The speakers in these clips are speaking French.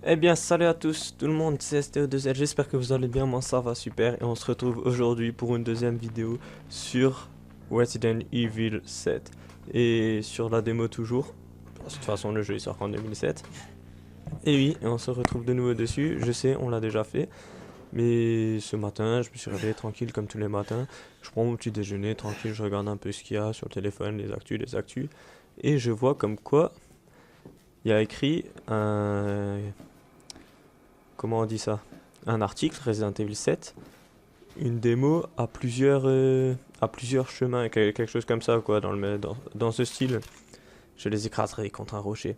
Eh bien, salut à tous, tout le monde, c'est STO2L, j'espère que vous allez bien, moi ça va super, et on se retrouve aujourd'hui pour une deuxième vidéo sur Resident Evil 7, et sur la démo toujours, parce que de toute façon le jeu il sort en 2007, et oui, et on se retrouve de nouveau dessus, je sais, on l'a déjà fait, mais ce matin, je me suis réveillé tranquille comme tous les matins, je prends mon petit déjeuner tranquille, je regarde un peu ce qu'il y a sur le téléphone, les actus, et je vois comme quoi il y a écrit un comment on dit ça? Un article, Resident Evil 7, une démo à plusieurs chemins, quelque chose comme ça, quoi, dans ce style. Je les écraserai contre un rocher.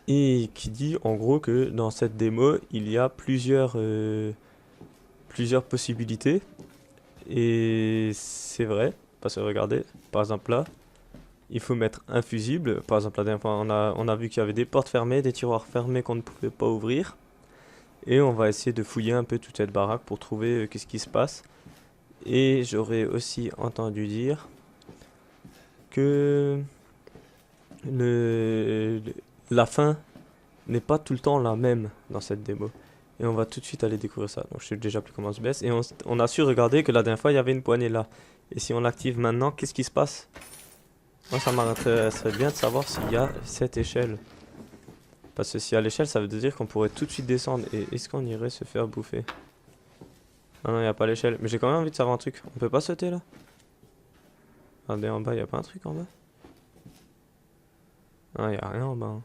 Et qui dit en gros que dans cette démo, il y a plusieurs possibilités. Et c'est vrai, parce que regardez, par exemple là, il faut mettre un fusible. Par exemple, la dernière fois, on a vu qu'il y avait des portes fermées, des tiroirs fermés qu'on ne pouvait pas ouvrir. Et on va essayer de fouiller un peu toute cette baraque pour trouver qu'est-ce qui se passe. Et j'aurais aussi entendu dire que le, la fin n'est pas tout le temps la même dans cette démo. Et on va tout de suite aller découvrir ça. Donc je sais déjà plus comment se baisse. Et on a su regarder que la dernière fois il y avait une poignée là. Et si on l'active maintenant, qu'est-ce qui se passe? Moi ça m'intéresserait bien de savoir s'il y a cette échelle. Parce que s'il y a l'échelle, ça veut dire qu'on pourrait tout de suite descendre. Et est-ce qu'on irait se faire bouffer? Ah non, il n'y a pas l'échelle. Mais j'ai quand même envie de savoir un truc. On peut pas sauter là? Regardez en bas, il a pas un truc en bas? Ah, il a rien en bas, hein.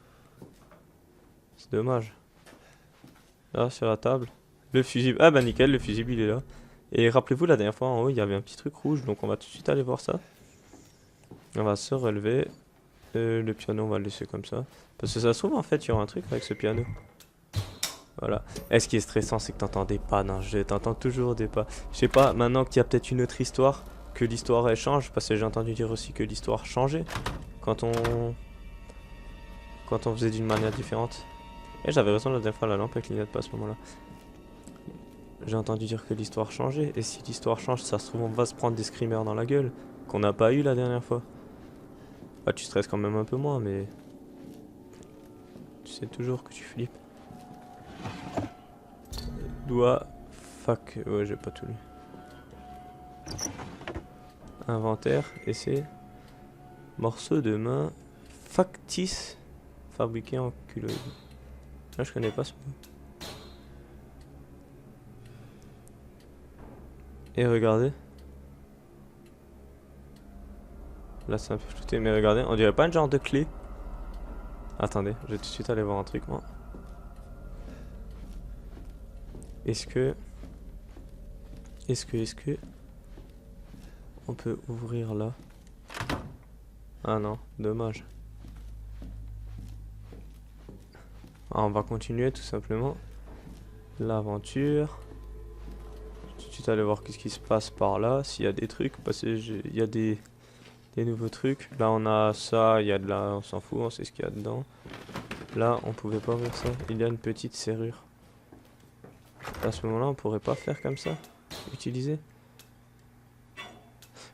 C'est dommage. Là, sur la table. Le fusible. Ah bah nickel, le fusible il est là. Et rappelez-vous, la dernière fois en haut, il y avait un petit truc rouge. Donc on va tout de suite aller voir ça. On va se relever. Le piano, on va le laisser comme ça. Parce que ça se trouve, en fait, il y aura un truc avec ce piano. Voilà. Et ce qui est stressant, c'est que t'entends des pas dans le jeu. T'entends toujours des pas. Je sais pas, maintenant qu'il y a peut-être une autre histoire, que l'histoire elle change. Parce que j'ai entendu dire aussi que l'histoire changeait quand on faisait d'une manière différente. Et j'avais raison la dernière fois, la lampe elle clignote pas à ce moment-là. J'ai entendu dire que l'histoire changeait. Et si l'histoire change, ça se trouve, on va se prendre des screamers dans la gueule. Qu'on n'a pas eu la dernière fois. Bah, tu stresses quand même un peu moins, mais. Tu sais toujours que tu flippes. Doigt. Fuck. Ouais, j'ai pas tout lu. Inventaire. Essai. Morceau de main. Factice. Fabriqué en culotte. Là, je connais pas ce mot. Et regardez. Là, c'est un peu flouté, mais regardez, on dirait pas un genre de clé. Attendez, je vais tout de suite aller voir un truc, moi. Est-ce que... Est-ce que... On peut ouvrir là? Ah non, dommage. Ah, on va continuer tout simplement. L'aventure. Tout de suite aller voir qu'est-ce qui se passe par là. S'il y a des trucs, parce qu'il y a des nouveaux trucs. Là on a ça, il y a de la... On s'en fout, on sait ce qu'il y a dedans. Là on pouvait pas ouvrir ça. Il y a une petite serrure. À ce moment-là on pourrait pas faire comme ça. Utiliser.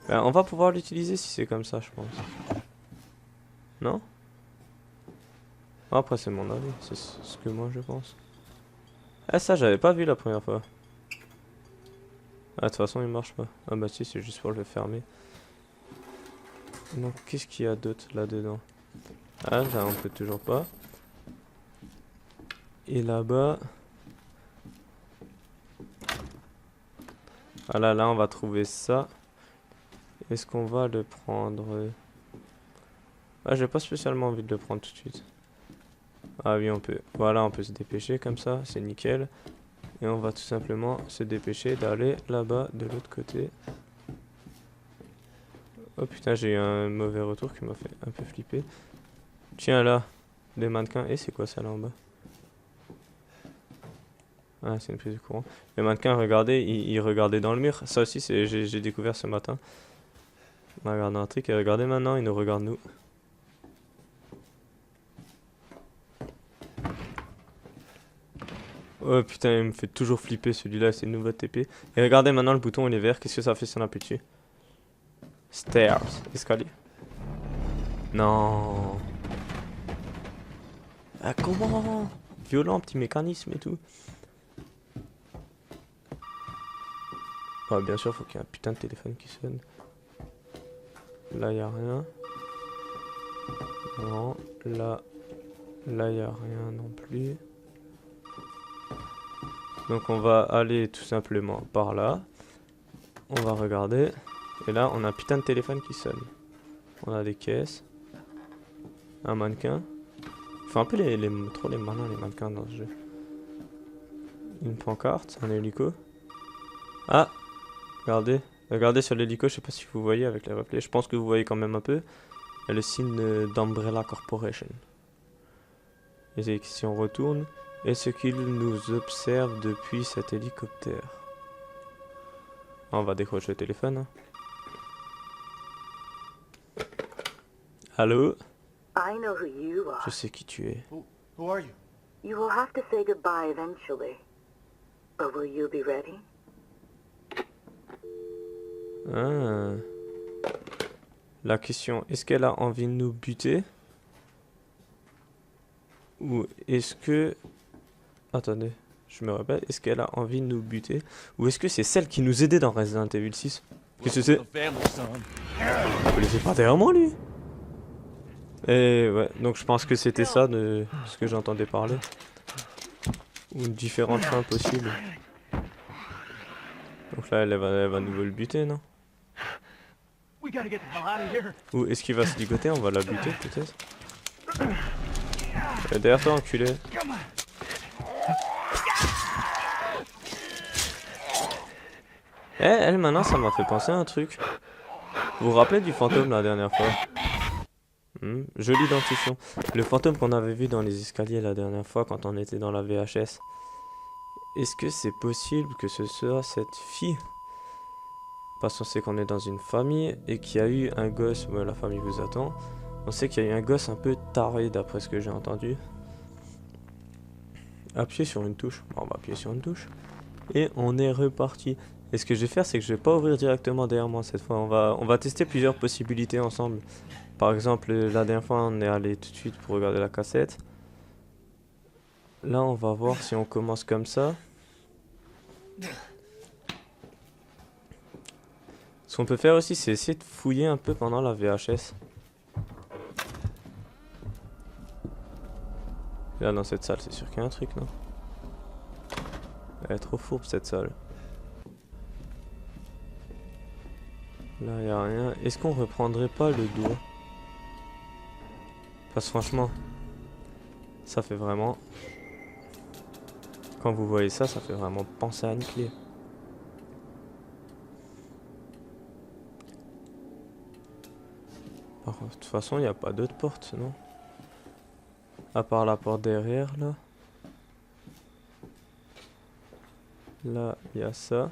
Ben, on va pouvoir l'utiliser si c'est comme ça je pense. Non? Après c'est mon avis, c'est ce que moi je pense. Ah ça j'avais pas vu la première fois. Ah de toute façon il marche pas. Ah bah si c'est juste pour le fermer. Donc qu'est-ce qu'il y a d'autre là-dedans? Ah là on peut toujours pas. Et là-bas... Ah là on va trouver ça. Est-ce qu'on va le prendre? Ah j'ai pas spécialement envie de le prendre tout de suite. Ah oui on peut. Voilà on peut se dépêcher comme ça, c'est nickel. Et on va tout simplement se dépêcher d'aller là-bas de l'autre côté. Oh putain j'ai eu un mauvais retour qui m'a fait un peu flipper. Tiens là, des mannequins. Et c'est quoi ça là en bas? Ah c'est une prise de courant. Les mannequins regardez, ils regardaient dans le mur. Ça aussi j'ai découvert ce matin. On a regardé un truc et regardez maintenant, ils nous regardent nous. Oh putain, il me fait toujours flipper celui-là, c'est une nouvelle TP. Et regardez maintenant le bouton il est vert, qu'est-ce que ça fait si on appuie dessus? Stairs, escalier. Non. Ah comment? violent, petit mécanisme et tout. Ouais, bien sûr, faut qu'il y ait un putain de téléphone qui sonne. Là, y a rien. Non, là y a rien non plus. Donc on va aller tout simplement par là. On va regarder. Et là, on a un putain de téléphone qui sonne. On a des caisses. Un mannequin. Il faut un peu trop les malins, les mannequins dans ce jeu. Une pancarte, un hélico. Ah, regardez. Regardez sur l'hélico, je sais pas si vous voyez avec les reflets. Je pense que vous voyez quand même un peu. Il y a le signe d'Umbrella Corporation. Et si on retourne, est-ce qu'il nous observe depuis cet hélicoptère? On va décrocher le téléphone. Hein. Allô? I know who you are. Je sais qui tu es. Who are you? You will have to say goodbye eventually. But will you be ready? Ah. La question, est-ce qu'elle a envie de nous buter? Ou est-ce que... Attendez, je me rappelle. Est-ce qu'elle a envie de nous buter? Ou est-ce que c'est celle qui nous aidait dans Resident Evil 6? Qu'est-ce que c'est? Vous le laissez pas derrière moi, lui? Et ouais, donc je pense que c'était ça de ce que j'entendais parler. Ou différentes fins possibles. Donc là, elle va nous le buter, non? Ou est-ce qu'il va se ligoter? On va la buter, peut-être? Derrière toi, enculé. Eh, elle, maintenant, ça m'a fait penser à un truc. Vous vous rappelez du fantôme la dernière fois? Jolie dentition. Le fantôme qu'on avait vu dans les escaliers la dernière fois quand on était dans la VHS. Est-ce que c'est possible que ce soit cette fille? Parce qu'on sait qu'on est dans une famille et qu'il y a eu un gosse. Ouais, la famille vous attend. On sait qu'il y a eu un gosse un peu taré d'après ce que j'ai entendu. Appuyez sur une touche. Bon, on va appuyer sur une touche. Et on est reparti. Et ce que je vais faire, c'est que je vais pas ouvrir directement derrière moi cette fois. On va tester plusieurs possibilités ensemble. Par exemple, la dernière fois, on est allé tout de suite pour regarder la cassette. Là, on va voir si on commence comme ça. Ce qu'on peut faire aussi, c'est essayer de fouiller un peu pendant la VHS. Là, dans cette salle, c'est sûr qu'il y a un truc, non? Elle est trop fourbe, cette salle. Là, il n'y a rien. Est-ce qu'on reprendrait pas le doigt? Parce que franchement, ça fait vraiment... Quand vous voyez ça, ça fait vraiment penser à une clé. Par contre, de toute façon, il n'y a pas d'autre porte, non? À part la porte derrière, là. Là, il y a ça.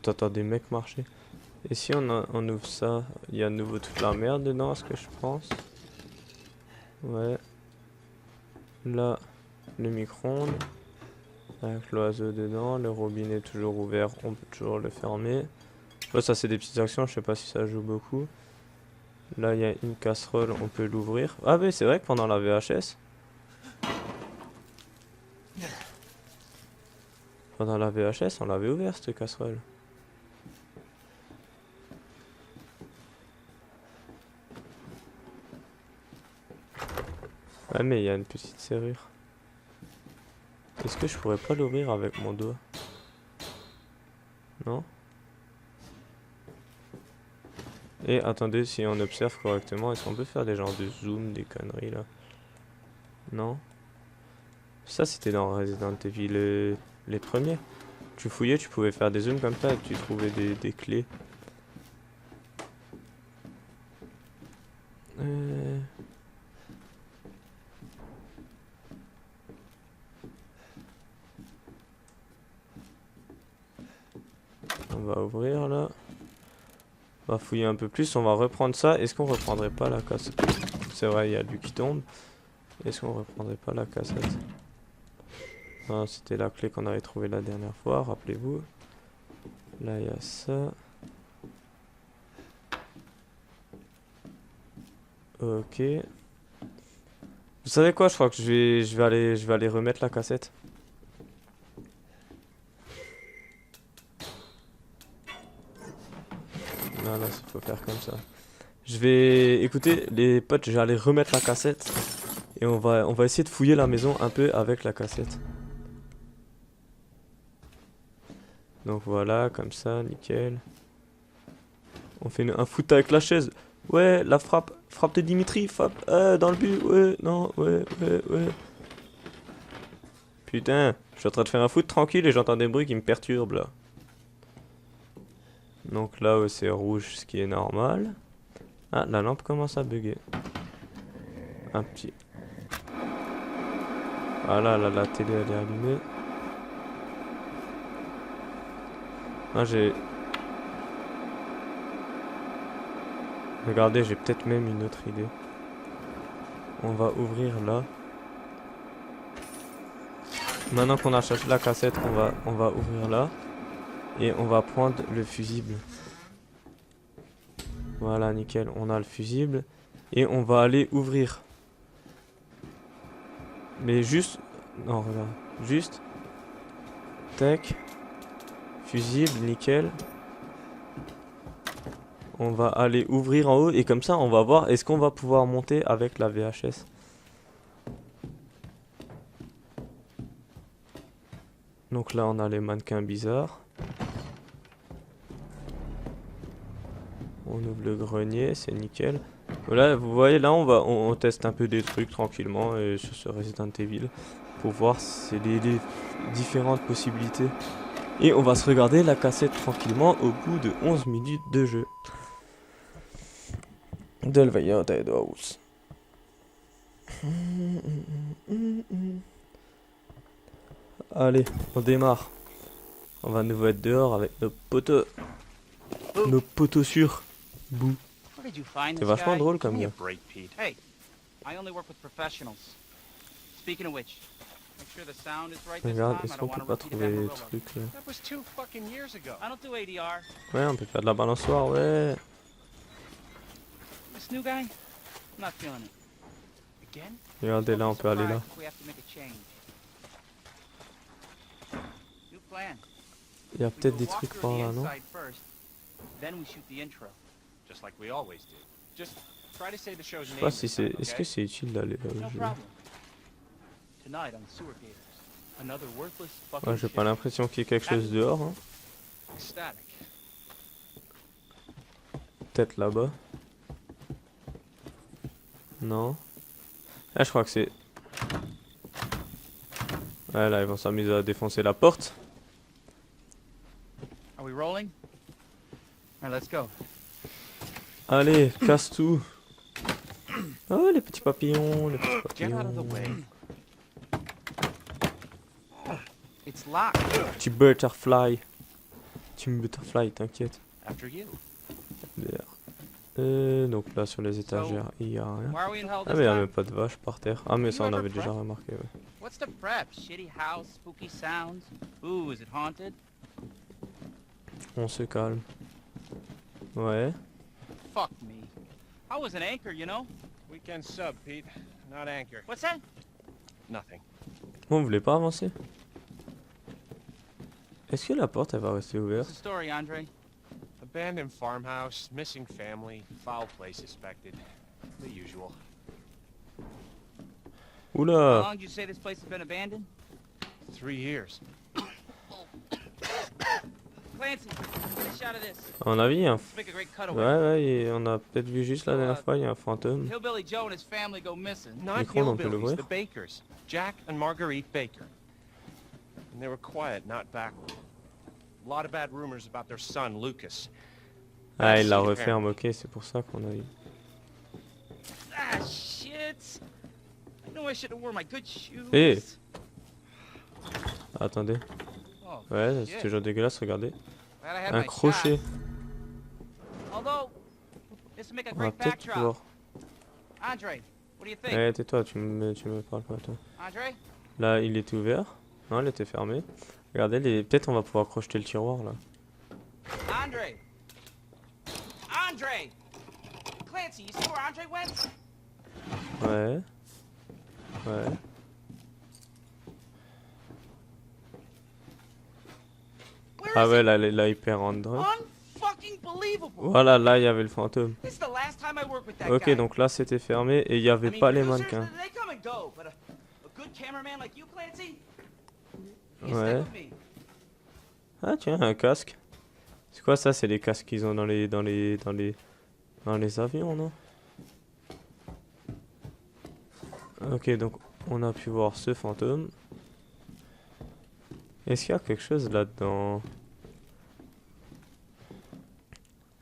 T'entends des mecs marcher. Et si on ouvre ça, il y a à nouveau toute la merde dedans, ce que je pense. Ouais. Là, le micro-ondes. Avec l'oiseau dedans, le robinet toujours ouvert, on peut toujours le fermer. Là, ça c'est des petites actions, je sais pas si ça joue beaucoup. Là, il y a une casserole, on peut l'ouvrir. Ah oui, c'est vrai que pendant la VHS... Pendant la VHS, on l'avait ouvert cette casserole. Ouais, mais il y a une petite serrure. Est-ce que je pourrais pas l'ouvrir avec mon doigt? Non? Et attendez, si on observe correctement, est-ce qu'on peut faire des genres de zoom, des conneries là? Non? Ça c'était dans Resident Evil les premiers. Tu fouillais, tu pouvais faire des zooms comme ça et tu trouvais des clés. On va ouvrir là. On va fouiller un peu plus, on va reprendre ça. Est-ce qu'on reprendrait pas la cassette? C'est vrai, il y a lui qui tombe. Est-ce qu'on reprendrait pas la cassette? Non, c'était la clé qu'on avait trouvée la dernière fois, rappelez-vous. Là, il y a ça. Ok. Vous savez quoi, je crois que je vais aller remettre la cassette. Voilà, il faut faire comme ça. Je vais, écoutez, les potes, je vais aller remettre la cassette. Et on va essayer de fouiller la maison un peu avec la cassette. Donc voilà, comme ça, nickel. On fait un foot avec la chaise. Ouais, la frappe. Frappe de Dimitri, frappe. Dans le but, ouais, non, ouais. Putain, je suis en train de faire un foot tranquille et j'entends des bruits qui me perturbent là. Donc là, ouais, c'est rouge, ce qui est normal. Ah, la lampe commence à bugger. Un petit. Voilà, là, la télé elle est allumée. Ah, j'ai... Regardez, j'ai peut-être même une autre idée. On va ouvrir là. Maintenant qu'on a cherché la cassette, on va ouvrir là. Et on va prendre le fusible. Voilà, nickel, on a le fusible. Et on va aller ouvrir. Mais juste... Non, regarde. Juste... Tac. Fusible, nickel. On va aller ouvrir en haut et comme ça on va voir est-ce qu'on va pouvoir monter avec la VHS. Donc là on a les mannequins bizarres. On ouvre le grenier, c'est nickel. Voilà, vous voyez là on teste un peu des trucs tranquillement sur ce Resident Evil pour voir c'est les différentes possibilités. Et on va se regarder la cassette tranquillement au bout de 11 minutes de jeu. Del Valle Dead House. Allez, on démarre. On va nous être dehors avec nos poteaux. Nos poteaux sûrs. Bouh. C'est vachement drôle comme gars. Hey, I only work with professionals. Speaking of which, make sure the sound is right this Regarde, time. est-ce I qu'on don't peut want pas to repeat trouver les Amarillo. trucs là? That was 2 fucking years ago. I don't do ADR. Ouais, on peut faire de la balançoire, ouais. This new guy, I'm not feeling it. Again? Regardez là, on peut aller là. We have to make a change. New plan. Il y a We peut-être do des a walk trucs through par the là, non? inside first, then we shoot the intro. Just like we always do. Just try to say the show's Je sais name. pas si this c'est... time, Est-ce okay? que c'est utile d'aller là No où je... problem. Tonight on Sewer Gators. Another worthless fucking Ouais, j'ai pas shit. l'impression qu'il y ait quelque chose dehors, hein. Static. Peut-être là-bas. Non. Là, je crois que c'est... Ouais, là, ils vont s'amuser à défoncer la porte. Are we rolling? Alright, let's go. Allez, casse tout. Oh, les petits papillons, les petits Get out of the papillons. way. It's locked. Petit butterfly. Petit butterfly, t'inquiète. After you. Donc là, sur les étagères, il y a rien. Why are we in hell Ah, this mais il y a time? même pas de vache par terre. Ah, mais ça, on You avait ever déjà prep? remarqué, ouais. What's the prep? Shitty house, spooky sounds. Ooh, is it haunted? On se calme. Ouais. Fuck me. I was an anchor, you know? Weekend sub, Pete. Not anchor. What's that? Nothing. Bon, vous voulez pas avancer? Est-ce que la porte, elle va rester What's ouverte? the story, Andre? Abandoned farmhouse, missing family, foul play suspected. The usual. How Oula! long did you say this place has been abandoned? 3 years. Clancy, get a shot of this. À mon avis, il y a un... Let's make a great Ouais, cutaway. ouais, on a peut-être vu juste la dernière fois, il y a un fantôme. Hillbilly Joe and his family go missing. Not Micro, on peut hillbillies, l'ouvrir. the Bakers. Jack and Marguerite Baker. And they were quiet, not backward. A lot of bad rumors about their son, Lucas. Ah, il la referme, ok, c'est pour ça qu'on a eu. Ah, shit. I knew I should have worn my good shoes. Eh. Attendez. Oh, Ouais, shit. c'est toujours dégueulasse, regardez. Glad I had Un my crochet. shot. Although, this would make a On va great peut-être backdrop. pouvoir... Andre, what do you think? Eh, tais-toi, tu me parles pas, toi. Andre? Là, il était ouvert. Non, il était fermé. Regardez, peut-être on va pouvoir crocheter le tiroir, là. Andre! Andre! Clancy, you see where Andre went? Ouais. Ouais. Where Ah is ouais, it? là, il perd en dedans. Unfucking believable. Voilà, là, il y avait le fantôme. This is the last time I work with that Ok, guy. donc là, c'était fermé et il n'y avait I mean, pas les producers, mannequins. they come and go, but a good cameraman like you, Clancy, you Ouais. stick with me. Ah tiens, un casque. C'est quoi ça? C'est les casques qu'ils ont dans les avions, non? Ok, donc on a pu voir ce fantôme. Est-ce qu'il y a quelque chose là-dedans?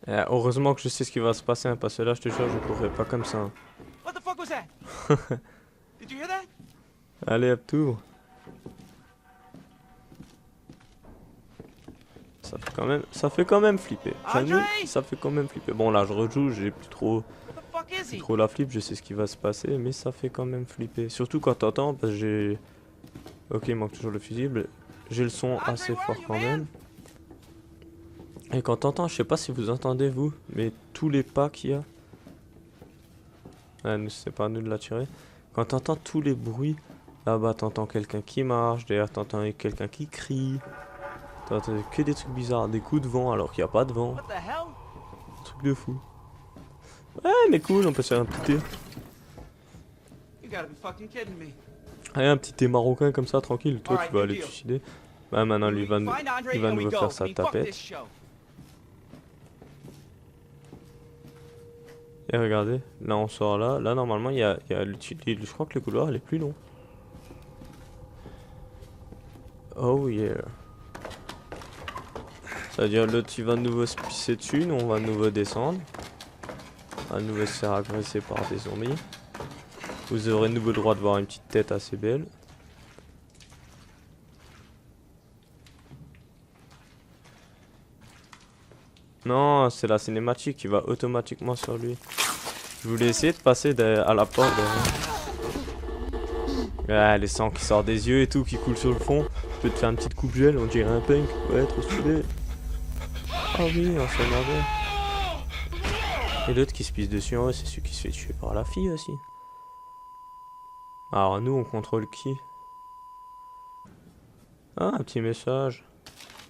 Heureusement que je sais ce qui va se passer, hein, parce que là, je te jure, je courrais pas comme ça, hein. What the fuck was that? Did you hear that? Allez, hop, tout. Ça fait quand même flipper. J'avoue, André! ça fait quand même flipper. Bon, là, je rejoue, j'ai plus trop, What the fuck is he? trop la flip, je sais ce qui va se passer, mais ça fait quand même flipper. Surtout quand t'entends, parce que j'ai... Ok, il manque toujours le fusible. J'ai le son André, assez where fort are you, quand man? même. Et quand t'entends, je sais pas si vous entendez vous, mais tous les pas qu'il y a... Ah, c'est pas à nous de la tirer. Quand t'entends tous les bruits, là-bas t'entends quelqu'un qui marche, derrière t'entends quelqu'un qui crie. T'entends que des trucs bizarres, des coups de vent alors qu'il n'y a pas de vent. What the hell? Truc de fou. Ouais, mais cool, on peut se faire un petit thé. You gotta be fucking kidding me. Allez, un petit thé marocain comme ça, tranquille. Toi, Alright, tu vas good aller te deal. suicider. Bah, maintenant, lui, We va find Andre il va and nous we go. faire sa I mean, fuck tapette. this show. Et regardez, là, on sort là. Là, normalement, il y a je crois que le couloir, il est plus long. Oh yeah. C'est-à-dire, l'autre, il va de nouveau se pisser dessus. Nous, on va de nouveau descendre. On va de nouveau se faire agresser par des zombies. Vous aurez de nouveau le droit de voir une petite tête assez belle. Non, c'est la cinématique qui va automatiquement sur lui. Je voulais essayer de passer à la porte derrière. Ouais, les sangs qui sortent des yeux et tout, qui coulent sur le fond. Je peux te faire une petite coupe gel, on dirait un punk. Ouais, trop stylé. Ah oui, on s'en avait. Et l'autre qui se pisse dessus, ouais, c'est celui qui se fait tuer par la fille aussi. Alors nous, on contrôle qui? Ah, un petit message.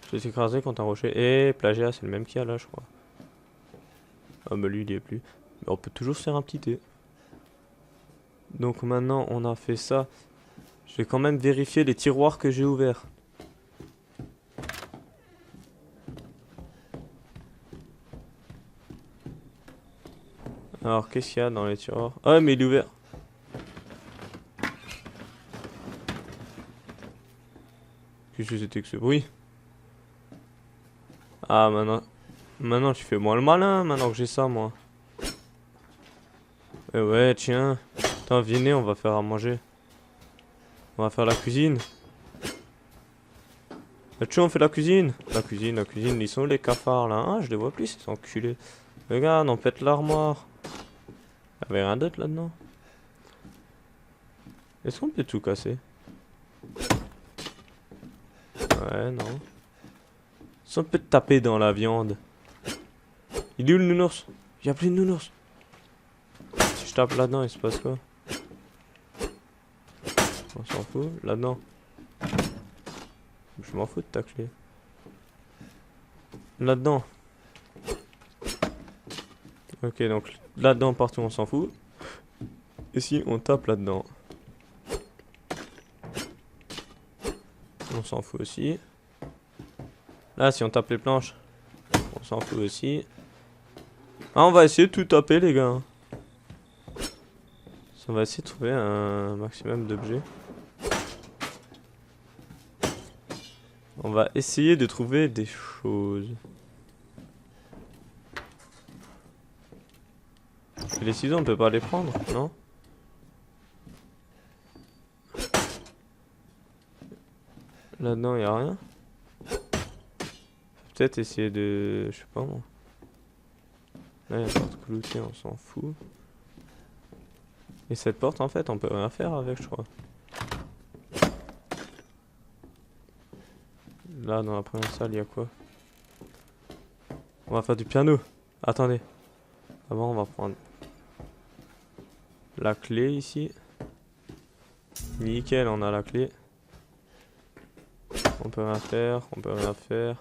Je vais écraser contre un rocher. Et plagiat, c'est le même qu'il y a là, je crois. Ah, mais lui, il y est plus. Mais on peut toujours se faire un petit thé. Donc maintenant, on a fait ça. Je vais quand même vérifier les tiroirs que j'ai ouverts. Alors, qu'est-ce qu'il y a dans les tiroirs? Ah, mais il est ouvert. Qu'est-ce que c'était que ce bruit? Ah, maintenant tu fais moins le malin, maintenant que j'ai ça, moi. Eh ouais, tiens. Attends, venez, on va faire à manger. On va faire la cuisine. Tu on fait la cuisine. La cuisine, ils sont où les cafards, là? Ah, je les vois plus, ces enculés. Regarde, on pète l'armoire. Y'avait rien d'autre là-dedans? Est-ce qu'on peut tout casser? Ouais, non. Est-ce qu'on peut taper dans la viande? Il est où le nounours? Il y a plus de nounours. Si je tape là-dedans, il se passe quoi? On s'en fout. Là-dedans. Je m'en fous de tacler. Là-dedans. Ok, donc là-dedans, partout, on s'en fout. Et si on tape là-dedans? On s'en fout aussi. Là, si on tape les planches, on s'en fout aussi. Ah, on va essayer de tout taper, les gars. On va essayer de trouver un maximum d'objets. On va essayer de trouver des choses. Et les ciseaux, on peut pas les prendre, non? Là-dedans, il a rien. Peut-être essayer de... Je sais pas moi. Là, il y a une porte cloutée, on s'en fout. Et cette porte, en fait, on peut rien faire avec, je crois. Là, dans la première salle, il y a quoi? On va faire du piano. Attendez. D'abord, on va prendre la clé ici. Nickel, on a la clé. On peut rien faire, on peut rien faire.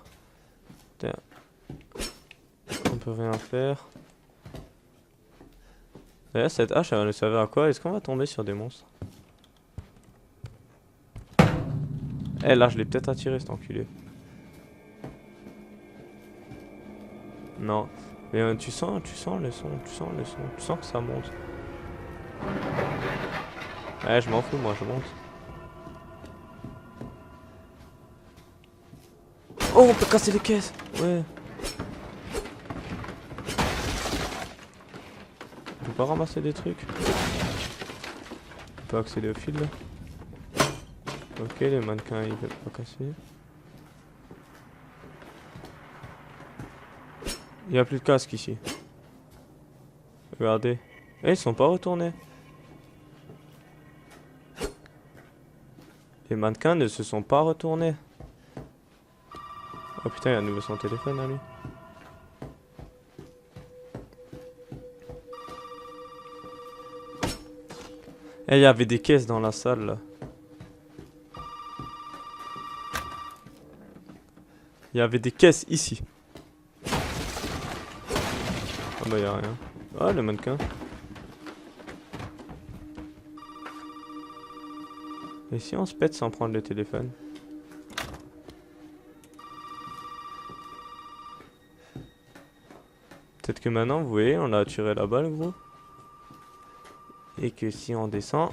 Putain. On peut rien faire. D'ailleurs, cette hache, elle va nous servir à quoi? Est-ce qu'on va tomber sur des monstres? Eh, là, je l'ai peut-être attiré, cet enculé. Non. Mais tu sens le son, tu sens que ça monte. Ouais, je m'en fous, moi, je monte. Oh, on peut casser les caisses. Ouais. On peut pas ramasser des trucs. On peut accéder au fil, là. Ok, les mannequins, ils veulent pas casser. Il n'y a plus de casque ici. Regardez. Eh, ils sont pas retournés. Les mannequins ne se sont pas retournés. Oh putain, il y a à nouveau son téléphone à lui. Eh, il y avait des caisses dans la salle là. Il y avait des caisses ici. Ah bah y'a rien. Ah, le mannequin. Et si on se pète sans prendre le téléphone? Peut-être que maintenant, vous voyez, on l'a tiré là-bas le gros. Et que si on descend...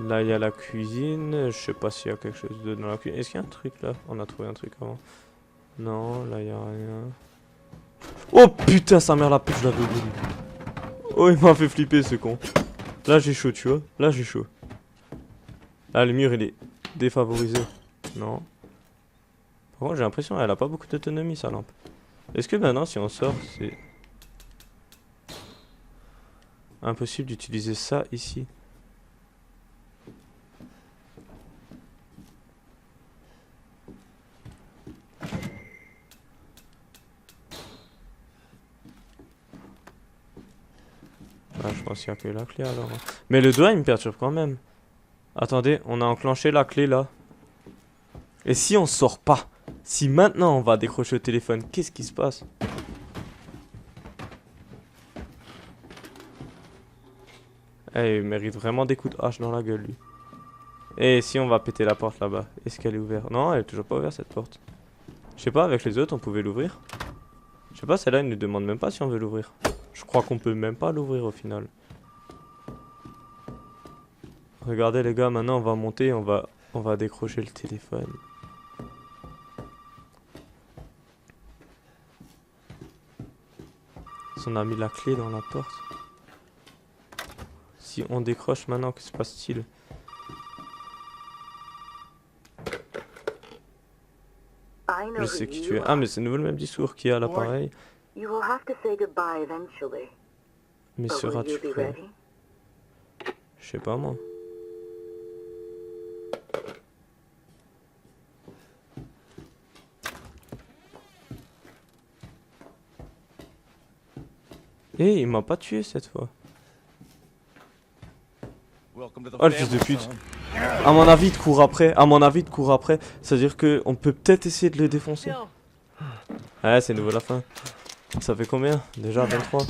Là, il y a la cuisine. Je sais pas s'il y a quelque chose de dans la cuisine. Est-ce qu'il y a un truc là? On a trouvé un truc avant. Non, là, il y a rien. Oh putain, sa mère la pute, je l'avais oublié. Oh, il m'a fait flipper ce con. Là, j'ai chaud, tu vois. Là, j'ai chaud. Là, le mur, il est défavorisé. Non. Par contre, j'ai l'impression qu'elle a pas beaucoup d'autonomie, sa lampe. Est-ce que maintenant, si on sort, c'est... impossible d'utiliser ça ici? Ah, je pense qu'il n'y a que la clé alors. Mais le doigt il me perturbe quand même. Attendez, on a enclenché la clé là. Et si on sort pas? Si maintenant on va décrocher le téléphone, qu'est-ce qui se passe? Eh, il mérite vraiment des coups de hache dans la gueule lui. Et si on va péter la porte là-bas? Est-ce qu'elle est ouverte? Non, elle est toujours pas ouverte cette porte. Je sais pas, avec les autres on pouvait l'ouvrir. Je sais pas, celle-là il nous demande même pas si on veut l'ouvrir. Je crois qu'on peut même pas l'ouvrir au final. Regardez les gars, maintenant on va monter, on va décrocher le téléphone. On a mis la clé dans la porte. Si on décroche maintenant, que se passe-t-il? Je sais qui tu es. Ah mais c'est nouveau le même discours qu'il y a à l'appareil. You will have to say goodbye eventually. Mais But will seras-tu you be prêt? ready? Je sais pas moi. Eh, il m'a pas tué cette fois. Oh le fils de pute. À mon avis, il te court après. À mon avis, il te court après. C'est-à-dire que on peut peut-être essayer de le défoncer. Ouais, c'est nouveau la fin. Ça fait combien? Déjà 23.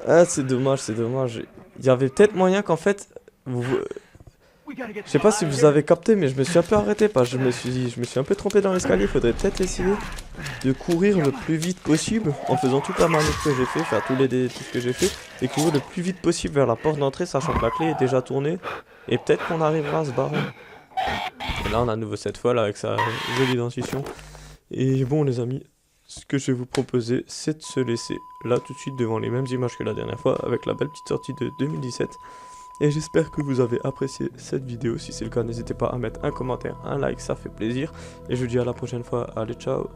Ah, c'est dommage, c'est dommage. Il y avait peut-être moyen qu'en fait... Je sais pas si vous avez capté, mais je me suis un peu arrêté parce que je me suis un peu trompé dans l'escalier. Il faudrait peut-être essayer de courir le plus vite possible en faisant toute la manip que j'ai fait, faire tout ce que j'ai fait, et courir le plus vite possible vers la porte d'entrée, sachant que la clé est déjà tournée. Et peut-être qu'on arrivera à se barrer. Et là, on a à nouveau cette fois là avec sa jolie dentition. Et bon, les amis, ce que je vais vous proposer, c'est de se laisser là tout de suite devant les mêmes images que la dernière fois, avec la belle petite sortie de 2017. Et j'espère que vous avez apprécié cette vidéo. Si c'est le cas, n'hésitez pas à mettre un commentaire, un like, ça fait plaisir. Et je vous dis à la prochaine fois. Allez, ciao!